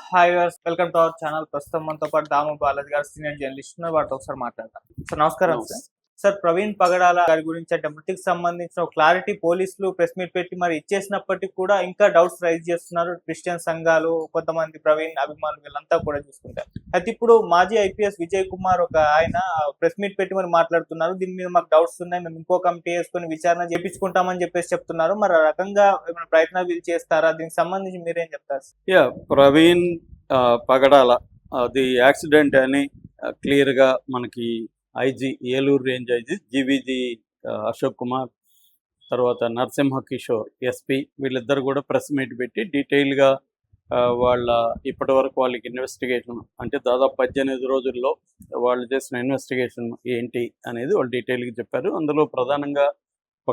Hi viewers, welcome to our channel. ప్రస్తుతం మనతో పాటు దాము బాలాజీ గారు సీనియర్ జర్నలిస్ట్ ఉన్నారు. వాటితో ఒకసారి మాట్లాడతాం. సార్ నమస్కారం. సార్ సార్ ప్రవీణ్ పగడాల గారి గురించి అంటే మృతికి సంబంధించిన ఒక క్లారిటీ పోలీసులు ప్రెస్ మీట్ పెట్టి మరి ఇచ్చేసినప్పటికీ కూడా ఇంకా డౌట్స్ రైజ్ చేస్తున్నారు క్రిస్టియన్ సంఘాలు, కొంతమంది ప్రవీణ్ అభిమానులు వీళ్ళంతా కూడా చూసుకుంటారు. అయితే ఇప్పుడు మాజీ ఐపీఎస్ విజయ్ కుమార్ ఒక ఆయన ప్రెస్ మీట్ పెట్టి మరి మాట్లాడుతున్నారు. దీని మీద మాకు డౌట్స్ ఉన్నాయి, మేము ఇంకో కమిటీ వేసుకొని విచారణ చేయించుకుంటామని చెప్పేసి చెప్తున్నారు. మరి ఆ రకంగా ఏమైనా ప్రయత్నాలు వీళ్ళు చేస్తారా? దీనికి సంబంధించి మీరేం చెప్తారు? ప్రవీణ్ పగడాల అది యాక్సిడెంట్ అని క్లియర్గా మనకి IG Eluru range IG GVG Ashok Kumar, తర్వాత నరసింహ కిషోర్ ఎస్పీ వీళ్ళిద్దరు కూడా ప్రెస్ మీట్ పెట్టి డీటెయిల్గా వాళ్ళ ఇప్పటి వరకు వాళ్ళకి ఇన్వెస్టిగేషన్ అంటే దాదాపు 18 రోజుల్లో వాళ్ళు చేసిన ఇన్వెస్టిగేషన్ ఏంటి అనేది వాళ్ళు డీటెయిల్గా చెప్పారు. అందులో ప్రధానంగా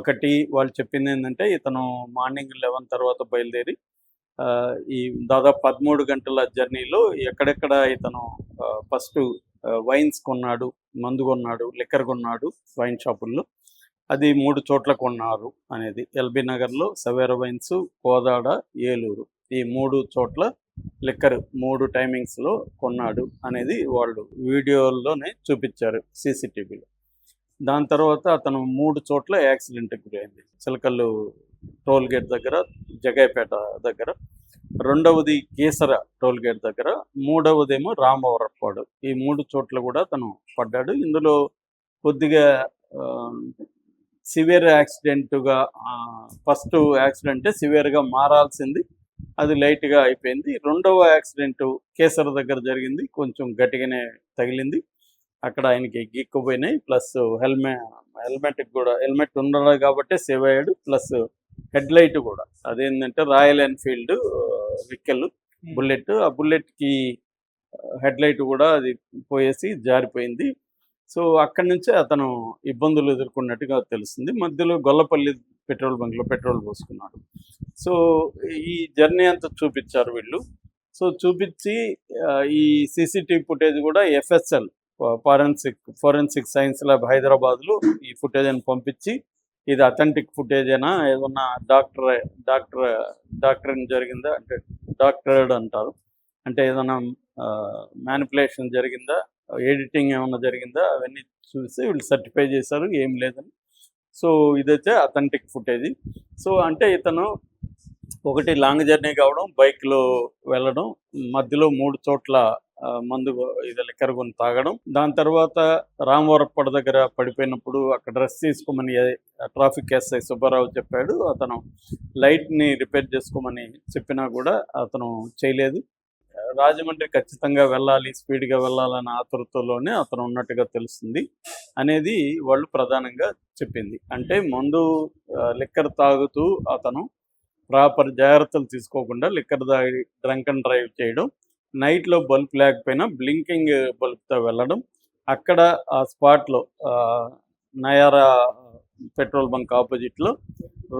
ఒకటి వాళ్ళు చెప్పింది ఏంటంటే, ఇతను మార్నింగ్ 11 తర్వాత బయలుదేరి ఈ దాదాపు 13 గంటల జర్నీలో ఎక్కడెక్కడ ఇతను ఫస్ట్ వైన్స్ కొన్నాడు, మందు కొన్నాడు, లిక్కర్ కొన్నాడు వైన్ షాపుల్లో, అది 3 చోట్ల కొన్నారు అనేది ఎల్బీ నగర్లో, సవేరా వైన్స్, కోదాడ, ఏలూరు ఈ 3 చోట్ల లిక్కర్ 3 టైమింగ్స్లో కొన్నాడు అనేది వాళ్ళు వీడియోల్లోనే చూపించారు సీసీటీవీలో. దాని తర్వాత అతను 3 చోట్ల యాక్సిడెంట్కి గురైంది. చిలకల్లు టోల్ గేట్ దగ్గర, జగాయిపేట దగ్గర, రెండవది కేసర టోల్ గేట్ దగ్గర, మూడవదేమో రామవరపాడు. ఈ 3 చోట్ల కూడా తను పడ్డాడు. ఇందులో కొద్దిగా సివియర్ యాక్సిడెంట్గా ఫస్ట్ యాక్సిడెంటే సివియర్గా మారాల్సింది, అది లైట్గా అయిపోయింది. రెండవ యాక్సిడెంట్ కేసర దగ్గర జరిగింది, కొంచెం గట్టిగానే తగిలింది, అక్కడ ఆయనకి గిక్కుపోయినాయి. ప్లస్ హెల్మెట్ ఉండడు కాబట్టి సేవ్ అయ్యాడు. ప్లస్ హెడ్ లైట్ కూడా అదేంటంటే రాయల్ ఎన్ఫీల్డ్ వెహికల్ బుల్లెట్, ఆ బుల్లెట్కి హెడ్ లైట్ కూడా అది పోయేసి జారిపోయింది. సో అక్కడి నుంచే అతను ఇబ్బందులు ఎదుర్కొన్నట్టుగా తెలుస్తుంది. మధ్యలో గొల్లపల్లి పెట్రోల్ బంక్లో పెట్రోల్ పోసుకున్నాడు. సో ఈ జర్నీ అంతా చూపించారు వీళ్ళు. సో చూపించి ఈ సీసీటీవీ ఫుటేజ్ కూడా ఎఫ్ఎస్ఎల్ ఫోరెన్సిక్ సైన్స్ ల్యాబ్ హైదరాబాద్లో ఈ ఫుటేజ్ అని పంపించి, ఇది అథెంటిక్ ఫుటేజ్ అయినా ఏదన్నా డాక్టరేట్ జరిగిందా అంటే డాక్టరేట్ అంటారు, అంటే ఏదైనా మ్యానిపులేషన్ జరిగిందా, ఎడిటింగ్ ఏమైనా జరిగిందా, అవన్నీ చూసి వీళ్ళు సర్టిఫై చేశారు ఏం లేదని. సో ఇదైతే అథెంటిక్ ఫుటేజ్. సో అంటే ఇతను ఒకటి లాంగ్ జర్నీ కావడం, బైక్లో వెళ్ళడం, మధ్యలో 3 చోట్ల మందు ఇది లిక్కర్ కొని తాగడం, దాని తర్వాత రామవరప్పడ దగ్గర పడిపోయినప్పుడు అక్కడ రెస్ట్ తీసుకోమని ట్రాఫిక్ ఎస్ఐ సుబ్బారావు చెప్పాడు. అతను లైట్ని రిపేర్ చేసుకోమని చెప్పినా కూడా అతను చేయలేదు. రాజమండ్రి ఖచ్చితంగా వెళ్ళాలి, స్పీడ్గా వెళ్ళాలన్న ఆతృతలోనే అతను ఉన్నట్టుగా తెలుస్తుంది అనేది వాళ్ళు ప్రధానంగా చెప్పింది. అంటే మందు లిక్కర్ తాగుతూ అతను ప్రాపర్ జాగ్రత్తలు తీసుకోకుండా లిక్కర్ తాగి డ్రంక్ అండ్ డ్రైవ్ చేయడం, నైట్లో బల్బ్ లేకపోయినా బ్లింకింగ్ బల్బ్తో వెళ్ళడం, అక్కడ ఆ స్పాట్లో నయారా పెట్రోల్ బంక్ ఆపోజిట్లో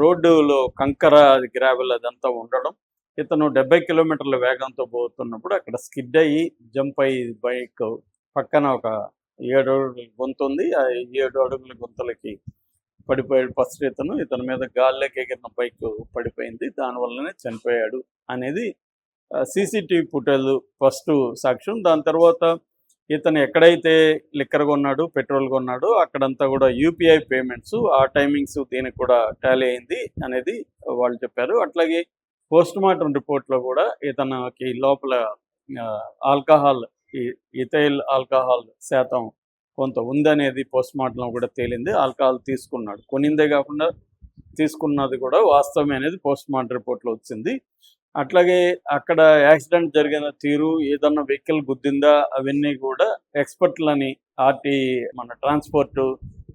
రోడ్డులో కంకర గ్రావెల్ అదంతా ఉండడం, ఇతను 70 కిలోమీటర్ల వేగంతో పోతున్నప్పుడు అక్కడ స్కిడ్ అయ్యి జంప్ అయ్యి బైక్ పక్కన ఒక 7 అడుగుల గొంతు ఉంది, ఆ 7 అడుగుల గొంతులకి పడిపోయాడు ఫస్ట్. ఇతని మీద గాల్లోకి ఎగిరిన బైక్ పడిపోయింది, దానివల్లనే చనిపోయాడు అనేది సీసీటీవీ ఫుటేజ్ ఫస్ట్ సాక్ష్యం. దాని తర్వాత ఇతను ఎక్కడైతే లిక్కర్ కొన్నాడు, పెట్రోల్ కొన్నాడో అక్కడంతా కూడా యూపీఐ పేమెంట్స్, ఆ టైమింగ్స్ దీనికి కూడా టాలీ అయింది అనేది వాళ్ళు చెప్పారు. అట్లాగే పోస్ట్ మార్టం రిపోర్ట్లో కూడా ఇతనికి లోపల ఆల్కహాల్, ఇథైల్ ఆల్కహాల్ శాతం కొంత ఉందనేది పోస్ట్ మార్టంలో కూడా తేలింది. ఆల్కహాల్ తీసుకున్నాడు, కొనిందే కాకుండా తీసుకున్నది కూడా వాస్తవమే అనేది పోస్ట్ మార్టం రిపోర్ట్లో వచ్చింది. అట్లాగే అక్కడ యాక్సిడెంట్ జరిగిన తీరు, ఏదన్నా వెహికల్ గుద్దిందా, అవన్నీ కూడా ఎక్స్పర్ట్లని మన ట్రాన్స్పోర్ట్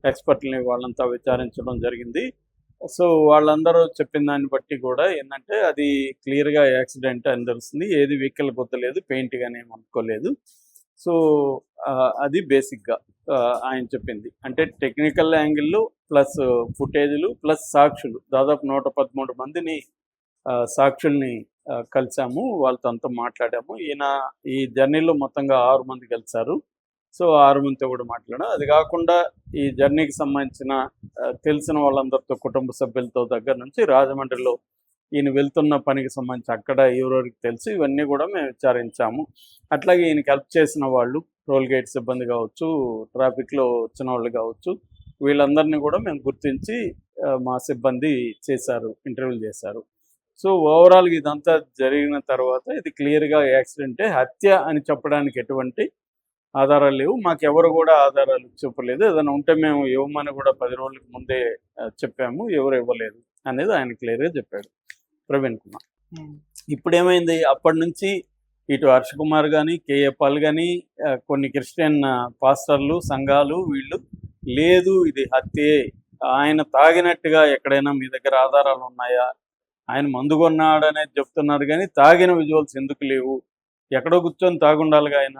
ఎక్స్పర్ట్లని వాళ్ళంతా విచారించడం జరిగింది. సో వాళ్ళందరూ చెప్పిన దాన్ని బట్టి కూడా ఏంటంటే అది క్లియర్గా యాక్సిడెంట్ అని తెలుస్తుంది. ఏది వెహికల్ గుద్దలేదు, పెయింట్ కానీ అనుకోలేదు. సో అది బేసిక్గా ఆయన చెప్పింది. అంటే టెక్నికల్ యాంగిల్లో ప్లస్ ఫుటేజ్లు ప్లస్ సాక్షులు, దాదాపు 113 మందిని సాక్షుల్ని కలిసాము, వాళ్ళతో అంతా మాట్లాడాము. ఈ జర్నీలో మొత్తంగా 6 మంది కలిసారు. సో 6 మందితో కూడా మాట్లాడాం. అది కాకుండా ఈ జర్నీకి సంబంధించిన తెలిసిన వాళ్ళందరితో, కుటుంబ సభ్యులతో దగ్గర నుంచి రాజమండ్రిలో ఈయన వెళ్తున్న పనికి సంబంధించి అక్కడ ఎవరెవరికి తెలుసు ఇవన్నీ కూడా మేము విచారించాము. అట్లాగే ఈయనకి హెల్ప్ చేసిన వాళ్ళు టోల్ గేట్ సిబ్బంది కావచ్చు, ట్రాఫిక్లో వచ్చిన వాళ్ళు కావచ్చు, వీళ్ళందరినీ కూడా మేము గుర్తించి మా సిబ్బంది చేశారు, ఇంటర్వ్యూలు చేశారు. సో ఓవరాల్గా ఇదంతా జరిగిన తర్వాత ఇది క్లియర్గా యాక్సిడెంటే, హత్య అని చెప్పడానికి ఎటువంటి ఆధారాలు లేవు. మాకెవరు కూడా ఆధారాలు చెప్పలేదు. ఏదైనా ఉంటే మేము ఇవ్వమని కూడా 10 రోజులకు ముందే చెప్పాము, ఎవరు ఇవ్వలేదు అనేది ఆయన క్లియర్గా చెప్పాడు ప్రవీణ్ కుమార్. ఇప్పుడు ఏమైంది, అప్పటి నుంచి ఇటు హర్ష కుమార్ కానీ, కేఏ పాల్ కానీ, కొన్ని క్రిస్టియన్ పాస్టర్లు, సంఘాలు వీళ్ళు లేదు ఇది హత్యే, ఆయన తాగినట్టుగా ఎక్కడైనా మీ దగ్గర ఆధారాలు ఉన్నాయా, ఆయన మందు కొన్నాడనేది చెప్తున్నారు కానీ తాగిన విజువల్స్ ఎందుకు లేవు, ఎక్కడో కూర్చొని తాగుండాలిగా, ఆయన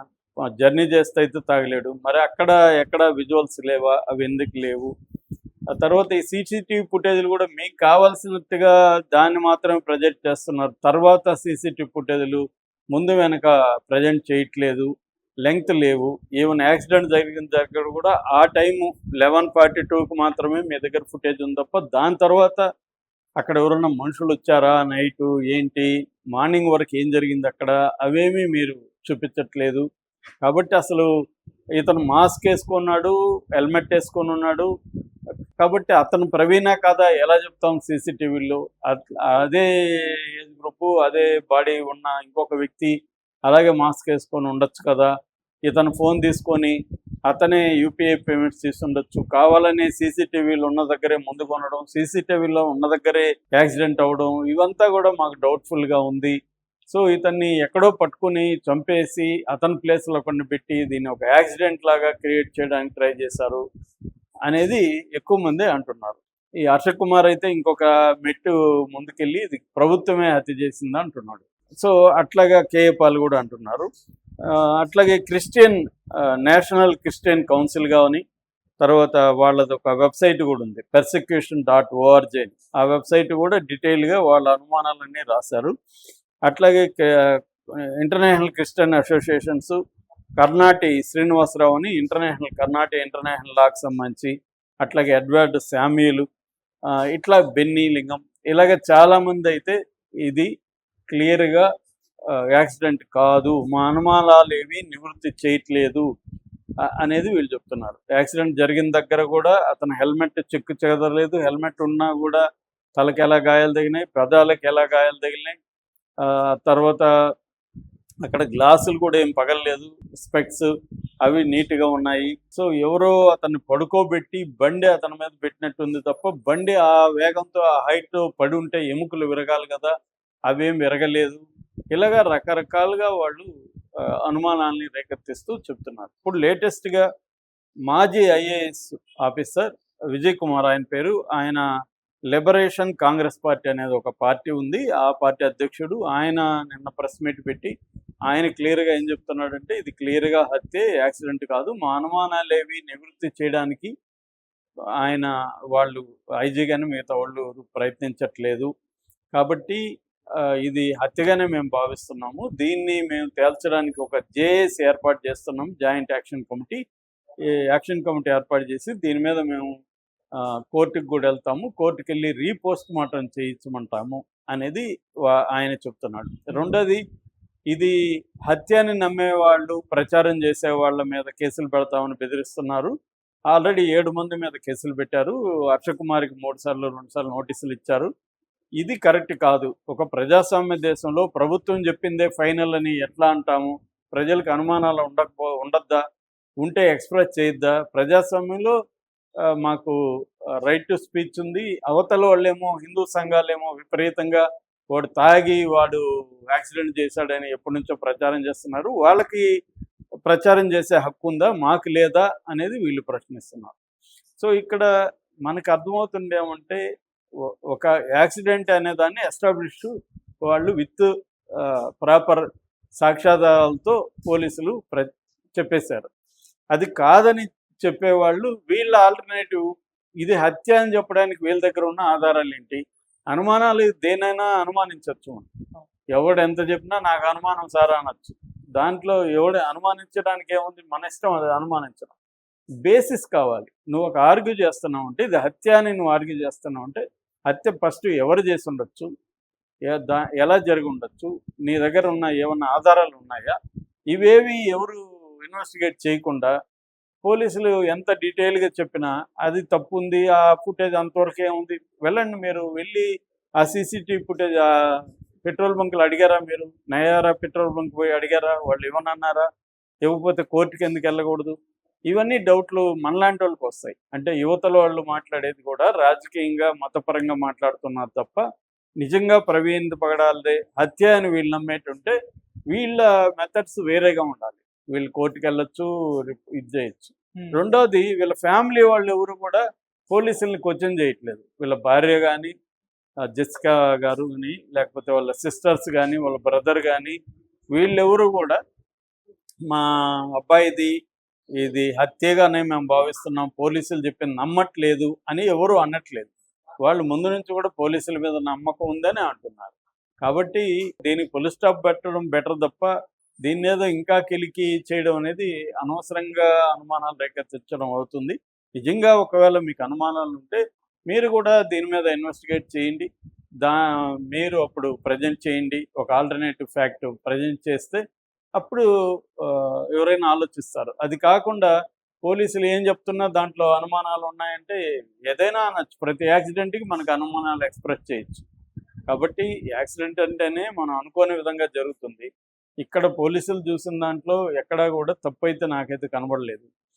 జర్నీ చేస్తే అయితే తాగలేడు, మరి అక్కడ ఎక్కడ విజువల్స్ లేవా, అవి ఎందుకు లేవు. ఆ తర్వాత ఈ సీసీటీవీ ఫుటేజ్లు కూడా మీకు కావాల్సినట్టుగా దాన్ని మాత్రమే ప్రజెంట్ చేస్తున్నారు, తర్వాత సీసీటీవీ ఫుటేజ్లు ముందు వెనక ప్రజెంట్ చేయట్లేదు, లెంగ్త్ లేవు. ఈవెన్ యాక్సిడెంట్ జరిగిన దగ్గర కూడా ఆ టైము 11:42కి మాత్రమే మీ దగ్గర ఫుటేజ్ ఉంది తప్ప దాని తర్వాత అక్కడ ఎవరన్నా మనుషులు వచ్చారా, నైటు ఏంటి, మార్నింగ్ వరకు ఏం జరిగింది అక్కడ, అవేమీ మీరు చూపించట్లేదు. కాబట్టి అసలు ఇతను మాస్క్ వేసుకున్నాడు, హెల్మెట్ వేసుకొని ఉన్నాడు, కాబట్టి అతను ప్రవీణా కాదా ఎలా చెప్తాం సీసీటీవీలో. అదే ఏజ్ గ్రూపు, అదే బాడీ ఉన్న ఇంకొక వ్యక్తి అలాగే మాస్క్ వేసుకొని ఉండొచ్చు కదా. ఇతను ఫోన్ తీసుకొని అతనే యూపీఐ పేమెంట్స్ తీసుండొచ్చు, కావాలని సీసీటీవీలో ఉన్న దగ్గరే ముందు కొనడం, సీసీటీవీలో ఉన్న దగ్గరే యాక్సిడెంట్ అవ్వడం, ఇవంతా కూడా మాకు డౌట్ఫుల్గా ఉంది. సో ఇతన్ని ఎక్కడో పట్టుకుని చంపేసి అతని ప్లేస్లో కొన్ని పెట్టి దీన్ని ఒక యాక్సిడెంట్ లాగా క్రియేట్ చేయడానికి ట్రై చేశారు అనేది ఎక్కువ మంది అంటున్నారు. ఈ హర్ష కుమార్ అయితే ఇంకొక మెట్టు ముందుకెళ్ళి ఇది ప్రభుత్వమే హత్య చేసిందా అంటున్నాడు. సో అట్లాగా కేఏ పాల్ కూడా అంటున్నారు. అట్లాగే క్రిస్టియన్ నేషనల్ క్రిస్టియన్ కౌన్సిల్ కానీ, తర్వాత వాళ్ళది ఒక వెబ్సైట్ కూడా ఉంది persecution.org అని. ఆ వెబ్సైట్ కూడా డీటెయిల్గా వాళ్ళ అనుమానాలన్నీ రాశారు. అట్లాగే international Christian associations, Karnati Srinivasarao అని కర్ణాటి ఇంటర్నేషనల్ లాకి సంబంధించి, అట్లాగే ఎడ్వర్డ్ శామ్యూలు, ఇట్లా బెన్నీ లింగం, ఇలాగ చాలామంది అయితే ఇది క్లియర్గా యాక్సిడెంట్ కాదు, మా అనుమానాలు ఏవి నివృత్తి చేయట్లేదు అనేది వీళ్ళు చెప్తున్నారు. యాక్సిడెంట్ జరిగిన దగ్గర కూడా అతను హెల్మెట్ చెక్కు చెదరలేదు, హెల్మెట్ ఉన్నా కూడా తలకి ఎలా గాయాలు తగినాయి, పెదాలకి ఎలా గాయాలు తగిలినాయి, తర్వాత అక్కడ గ్లాసులు కూడా ఏం పగలలేదు, స్పెక్స్ అవి నీట్గా ఉన్నాయి. సో ఎవరో అతన్ని పడుకోబెట్టి బండి అతని మీద పెట్టినట్టుంది తప్ప బండి ఆ వేగంతో ఆ హైట్ పడి ఉంటే ఎముకలు విరగాలి కదా, అవేం విరగలేదు. ఇలాగా రకరకాలుగా వాళ్ళు అనుమానాల్ని రేకెత్తిస్తూ చెప్తున్నారు. ఇప్పుడు లేటెస్ట్గా మాజీ ఐఏఎస్ ఆఫీసర్ విజయ్ కుమార్ ఆయన పేరు, ఆయన లిబరేషన్ కాంగ్రెస్ పార్టీ అనేది ఒక పార్టీ ఉంది, ఆ పార్టీ అధ్యక్షుడు, ఆయన నిన్న ప్రెస్ మీట్ పెట్టి ఆయన క్లియర్గా ఏం చెప్తున్నాడంటే ఇది క్లియర్గా హత్య, యాక్సిడెంట్ కాదు, మా అనుమానాలేవి నివృత్తి చేయడానికి వాళ్ళు ఐజీ కానీ మిగతా వాళ్ళు ప్రయత్నించట్లేదు, కాబట్టి ఇది హత్యగానే మేము భావిస్తున్నాము, దీన్ని మేము తేల్చడానికి ఒక జేఏసీ ఏర్పాటు చేస్తున్నాం, జాయింట్ యాక్షన్ కమిటీ ఏర్పాటు చేసి దీని మీద మేము కోర్టుకు కూడా వెళ్తాము, కోర్టుకు వెళ్ళి రీపోస్ట్ మార్టం చేయించమంటాము అనేది ఆయన చెప్తున్నాడు. రెండోది, ఇది హత్యని నమ్మేవాళ్ళు, ప్రచారం చేసే వాళ్ళ మీద కేసులు పెడతామని బెదిరిస్తున్నారు. ఆల్రెడీ 7 మంది మీద కేసులు పెట్టారు. హర్ష కుమార్కి 2 సార్లు నోటీసులు ఇచ్చారు. ఇది కరెక్ట్ కాదు. ఒక ప్రజాస్వామ్య దేశంలో ప్రభుత్వం చెప్పిందే ఫైనల్ అని ఎట్లా అంటాము? ప్రజలకు అనుమానాలు ఉండద్దా? ఉంటే ఎక్స్ప్రెస్ చేయొద్దా? ప్రజాస్వామ్యంలో మాకు రైట్ టు స్పీచ్ ఉంది. అవతల వాళ్ళేమో హిందూ సంఘాలేమో విపరీతంగా వాడు తాగి వాడు యాక్సిడెంట్ చేశాడని ఎప్పటి నుంచో ప్రచారం చేస్తున్నారు. వాళ్ళకి ప్రచారం చేసే హక్కు ఉందా, మాకు లేదా అనేది వీళ్ళు ప్రశ్నిస్తున్నారు. సో ఇక్కడ మనకు అర్థమవుతుంది ఏమంటే, ఒక యాక్సిడెంట్ అనే దాన్ని ఎస్టాబ్లిష్ వాళ్ళు విత్ ప్రాపర్ సాక్ష్యాధారాలతో పోలీసులు చెప్పేశారు. అది కాదని చెప్పేవాళ్ళు వీళ్ళ ఆల్టర్నేటివ్ ఇది హత్య అని చెప్పడానికి వీళ్ళ దగ్గర ఉన్న ఆధారాలు ఏంటి? అనుమానాలు దేనైనా అనుమానించవచ్చు. ఎవడు ఎంత చెప్పినా నాకు అనుమానం సారా అనొచ్చు. దాంట్లో ఎవడు అనుమానించడానికి ఏముంది, మన ఇష్టం అది అనుమానించడం. బేసిస్ కావాలి. నువ్వు ఒక ఆర్గ్యూ చేస్తున్నావు అంటే ఇది హత్య అని నువ్వు ఆర్గ్యూ చేస్తున్నావు అంటే హత్య ఫస్ట్ ఎవరు చేసి ఉండొచ్చు, ఎలా జరిగి ఉండొచ్చు, నీ దగ్గర ఉన్న ఏమన్నా ఆధారాలు ఉన్నాయా, ఇవేవి ఎవరు ఇన్వెస్టిగేట్ చేయకుండా పోలీసులు ఎంత డీటెయిల్గా చెప్పినా అది తప్పు ఉంది, ఆ ఫుటేజ్ అంతవరకే ఉంది, వెళ్ళండి మీరు వెళ్ళి ఆ సీసీటీవీ ఫుటేజ్ పెట్రోల్ బంకులు అడిగారా, మీరు నయారా పెట్రోల్ బంక్ పోయి అడిగారా, వాళ్ళు ఇవ్వనన్నారా, ఇవ్వకపోతే కోర్టుకి ఎందుకు వెళ్ళకూడదు, ఇవన్నీ డౌట్లు మనలాంటి వాళ్ళకి వస్తాయి. అంటే యువతల వాళ్ళు మాట్లాడేది కూడా రాజకీయంగా మతపరంగా మాట్లాడుతున్నారు తప్ప నిజంగా ప్రవీణ్ పగడాలదే హత్య అని వీళ్ళు నమ్మేటుంటే వీళ్ళ మెథడ్స్ వేరేగా ఉండాలి. వీళ్ళు కోర్టుకి వెళ్ళొచ్చు, ఇది చేయొచ్చు. రెండోది వీళ్ళ ఫ్యామిలీ వాళ్ళు ఎవరు కూడా పోలీసుల్ని క్వశ్చన్ చేయట్లేదు. వీళ్ళ భార్య కానీ, జెసికా గారు కానీ, లేకపోతే వాళ్ళ సిస్టర్స్ కానీ, వాళ్ళ బ్రదర్ కానీ, వీళ్ళెవరు కూడా మా అబ్బాయిది ఇది హత్యగానే మేము భావిస్తున్నాం, పోలీసులు చెప్పింది నమ్మట్లేదు అని ఎవరు అనట్లేదు. వాళ్ళు ముందు నుంచి కూడా పోలీసుల మీద నమ్మకం ఉందని అంటున్నారు. కాబట్టి దీనికి ఫుల్ స్టాప్ పెట్టడం బెటర్ తప్ప దీని మీద ఇంకా కిలికి చేయడం అనేది అనవసరంగా అనుమానాలు రేకెత్తించడం అవుతుంది. నిజంగా ఒకవేళ మీకు అనుమానాలు ఉంటే మీరు కూడా దీని మీద ఇన్వెస్టిగేట్ చేయండి. మీరు అప్పుడు ప్రజెంట్ చేయండి. ఒక ఆల్టర్నేటివ్ ఫ్యాక్ట్ ప్రజెంట్ చేస్తే అప్పుడు ఎవరైనా ఆలోచిస్తారు. అది కాకుండా పోలీసులు ఏం చెప్తున్నా దాంట్లో అనుమానాలు ఉన్నాయంటే ఏదైనా అనొచ్చు. ప్రతి యాక్సిడెంట్కి మనకు అనుమానాలు ఎక్స్ప్రెస్ చేయొచ్చు. కాబట్టి యాక్సిడెంట్ అంటేనే మనం అనుకోని విధంగా జరుగుతుంది. ఇక్కడ పోలీసులు చూసిన దాంట్లో ఎక్కడా కూడా తప్పు అయితే నాకైతే కనబడలేదు.